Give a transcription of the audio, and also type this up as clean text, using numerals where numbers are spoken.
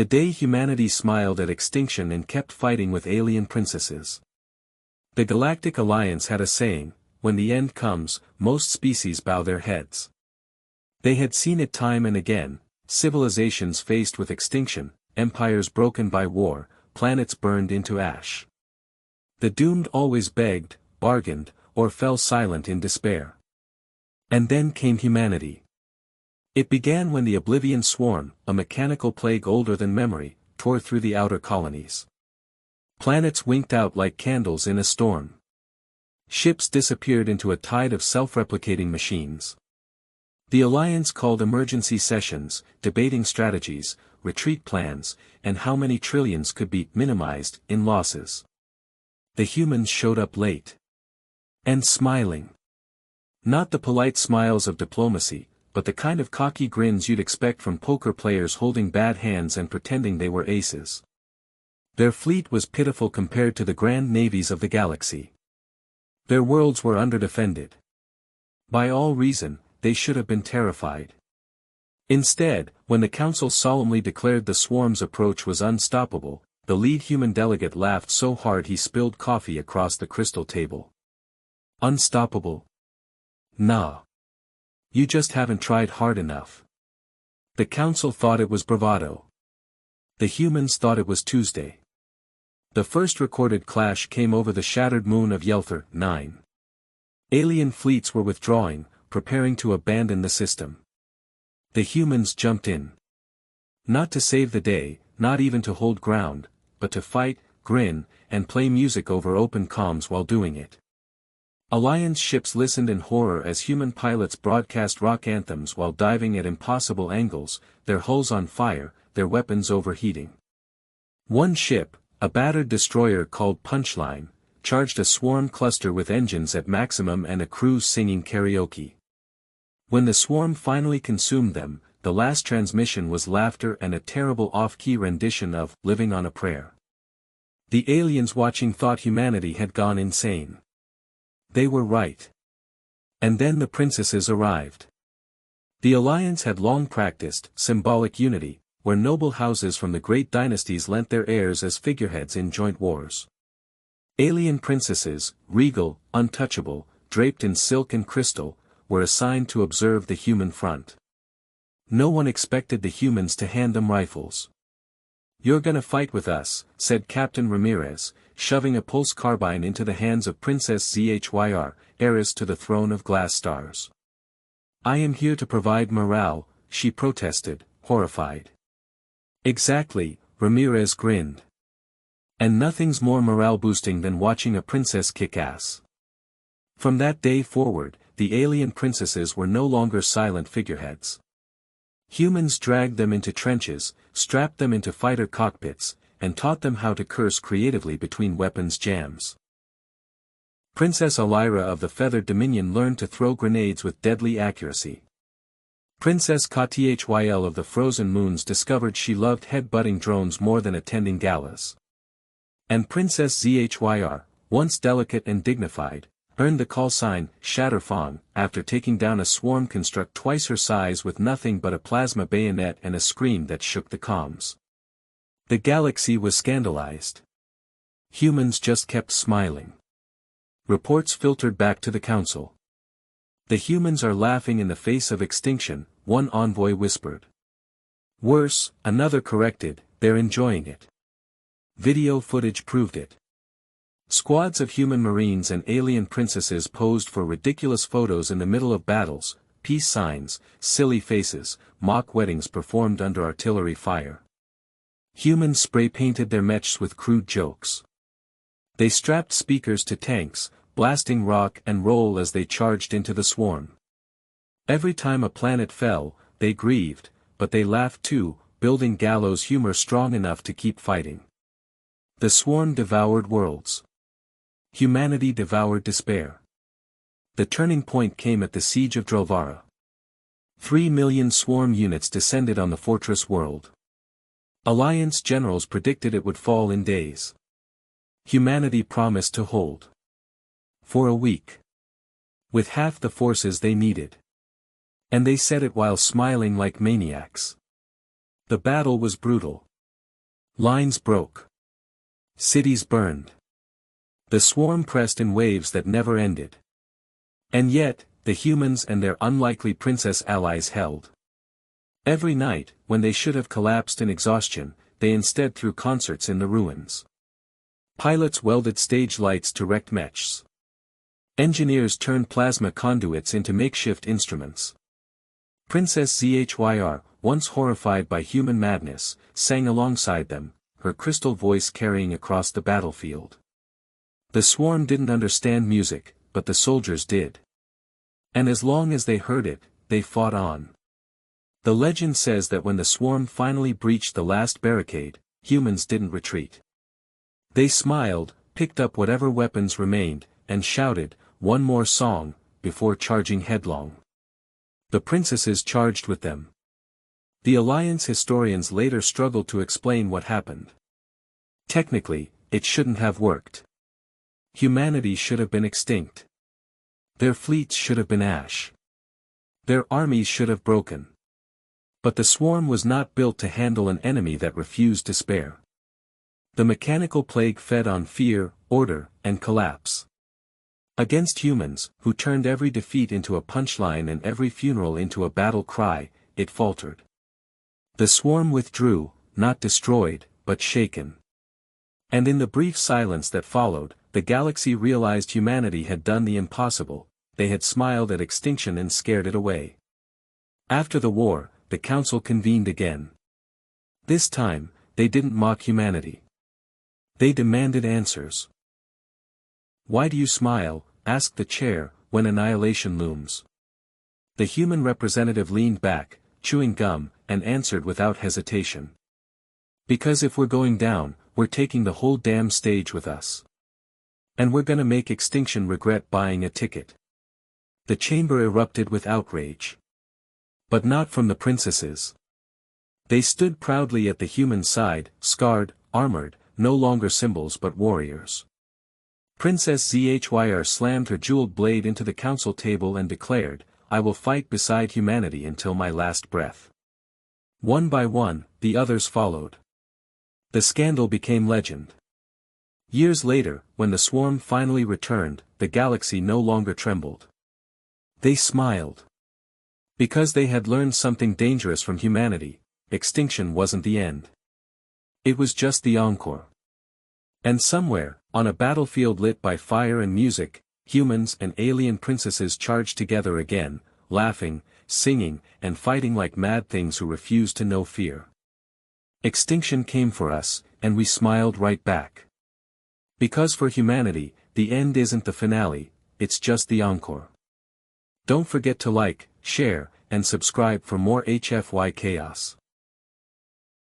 The day humanity smiled at extinction and kept fighting with alien princesses. The Galactic Alliance had a saying, when the end comes, most species bow their heads. They had seen it time and again, civilizations faced with extinction, empires broken by war, planets burned into ash. The doomed always begged, bargained, or fell silent in despair. And then came humanity. It began when the Oblivion Swarm, a mechanical plague older than memory, tore through the outer colonies. Planets winked out like candles in a storm. Ships disappeared into a tide of self-replicating machines. The Alliance called emergency sessions, debating strategies, retreat plans, and how many trillions could be minimized in losses. The humans showed up late. And smiling. Not the polite smiles of diplomacy, but the kind of cocky grins you'd expect from poker players holding bad hands and pretending they were aces. Their fleet was pitiful compared to the grand navies of the galaxy. Their worlds were underdefended. By all reason, they should have been terrified. Instead, when the Council solemnly declared the swarm's approach was unstoppable, the lead human delegate laughed so hard he spilled coffee across the crystal table. Unstoppable? Nah. You just haven't tried hard enough. The Council thought it was bravado. The humans thought it was Tuesday. The first recorded clash came over the shattered moon of Yelthor 9. Alien fleets were withdrawing, preparing to abandon the system. The humans jumped in. Not to save the day, not even to hold ground, but to fight, grin, and play music over open comms while doing it. Alliance ships listened in horror as human pilots broadcast rock anthems while diving at impossible angles, their hulls on fire, their weapons overheating. One ship, a battered destroyer called Punchline, charged a swarm cluster with engines at maximum and a crew singing karaoke. When the swarm finally consumed them, the last transmission was laughter and a terrible off-key rendition of Living on a Prayer. The aliens watching thought humanity had gone insane. They were right. And then the princesses arrived. The Alliance had long practiced symbolic unity, where noble houses from the great dynasties lent their heirs as figureheads in joint wars. Alien princesses, regal, untouchable, draped in silk and crystal, were assigned to observe the human front. No one expected the humans to hand them rifles. "You're gonna fight with us," said Captain Ramirez, shoving a pulse carbine into the hands of Princess ZHYR, heiress to the throne of glass stars. "I am here to provide morale," she protested, horrified. "Exactly," Ramirez grinned. "And nothing's more morale-boosting than watching a princess kick ass." From that day forward, the alien princesses were no longer silent figureheads. Humans dragged them into trenches, strapped them into fighter cockpits, and taught them how to curse creatively between weapons jams. Princess Alira of the Feathered Dominion learned to throw grenades with deadly accuracy. Princess K'Thyl of the Frozen Moons discovered she loved head-butting drones more than attending galas. And Princess ZHYR, once delicate and dignified, earned the call sign Shatterfang after taking down a swarm construct twice her size with nothing but a plasma bayonet and a scream that shook the comms. The galaxy was scandalized. Humans just kept smiling. Reports filtered back to the Council. "The humans are laughing in the face of extinction," one envoy whispered. Worse, another corrected, "they're enjoying it." Video footage proved it. Squads of human marines and alien princesses posed for ridiculous photos in the middle of battles, peace signs, silly faces, mock weddings performed under artillery fire. Humans spray-painted their mechs with crude jokes. They strapped speakers to tanks, blasting rock and roll as they charged into the swarm. Every time a planet fell, they grieved, but they laughed too, building gallows humor strong enough to keep fighting. The swarm devoured worlds. Humanity devoured despair. The turning point came at the siege of Drolvara. 3 million swarm units descended on the fortress world. Alliance generals predicted it would fall in days. Humanity promised to hold. For a week. With half the forces they needed. And they said it while smiling like maniacs. The battle was brutal. Lines broke. Cities burned. The swarm pressed in waves that never ended. And yet, the humans and their unlikely princess allies held. Every night, when they should have collapsed in exhaustion, they instead threw concerts in the ruins. Pilots welded stage lights to wrecked mechs. Engineers turned plasma conduits into makeshift instruments. Princess ZHYR, once horrified by human madness, sang alongside them, her crystal voice carrying across the battlefield. The swarm didn't understand music, but the soldiers did. And as long as they heard it, they fought on. The legend says that when the swarm finally breached the last barricade, humans didn't retreat. They smiled, picked up whatever weapons remained, and shouted, "One more song," before charging headlong. The princesses charged with them. The Alliance historians later struggled to explain what happened. Technically, it shouldn't have worked. Humanity should have been extinct. Their fleets should have been ash. Their armies should have broken. But the swarm was not built to handle an enemy that refused to spare. The mechanical plague fed on fear, order, and collapse. Against humans, who turned every defeat into a punchline and every funeral into a battle cry, it faltered. The swarm withdrew, not destroyed, but shaken. And in the brief silence that followed, the galaxy realized humanity had done the impossible. They had smiled at extinction and scared it away. After the war, the council convened again. This time, they didn't mock humanity. They demanded answers. "Why do you smile?" asked the chair, "when annihilation looms?" The human representative leaned back, chewing gum, and answered without hesitation. "Because if we're going down, we're taking the whole damn stage with us. And we're gonna make extinction regret buying a ticket." The chamber erupted with outrage. But not from the princesses. They stood proudly at the human side, scarred, armored, no longer symbols but warriors. Princess ZHYR slammed her jeweled blade into the council table and declared, "I will fight beside humanity until my last breath." One by one, the others followed. The scandal became legend. Years later, when the swarm finally returned, the galaxy no longer trembled. They smiled. Because they had learned something dangerous from humanity, extinction wasn't the end. It was just the encore. And somewhere, on a battlefield lit by fire and music, humans and alien princesses charged together again, laughing, singing, and fighting like mad things who refused to know fear. Extinction came for us, and we smiled right back. Because for humanity, the end isn't the finale, it's just the encore. Don't forget to like, share, and subscribe for more HFY chaos.